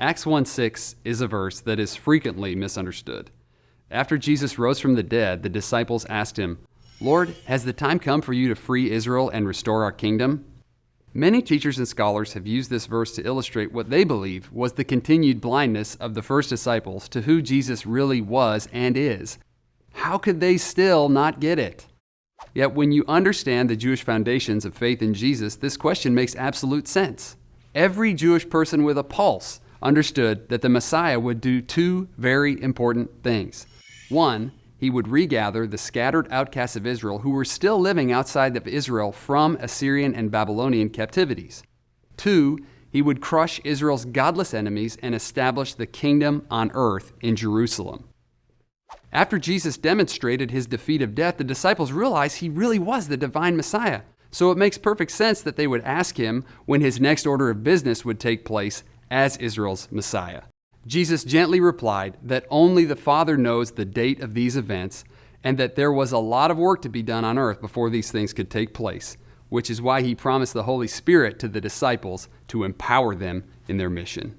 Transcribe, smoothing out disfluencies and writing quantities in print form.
Acts 1:6 is a verse that is frequently misunderstood. After Jesus rose from the dead, the disciples asked him, "Lord, has the time come for you to free Israel and restore our kingdom?" Many teachers and scholars have used this verse to illustrate what they believe was the continued blindness of the first disciples to who Jesus really was and is. How could they still not get it? Yet when you understand the Jewish foundations of faith in Jesus, this question makes absolute sense. Every Jewish person with a pulse understood that the Messiah would do two very important things. One, he would regather the scattered outcasts of Israel who were still living outside of Israel from Assyrian and Babylonian captivities. Two, he would crush Israel's godless enemies and establish the kingdom on earth in Jerusalem. After Jesus demonstrated his defeat of death, the disciples realized he really was the divine Messiah. So it makes perfect sense that they would ask him when his next order of business would take place as Israel's Messiah. Jesus gently replied that only the Father knows the date of these events and that there was a lot of work to be done on earth before these things could take place, which is why he promised the Holy Spirit to the disciples to empower them in their mission.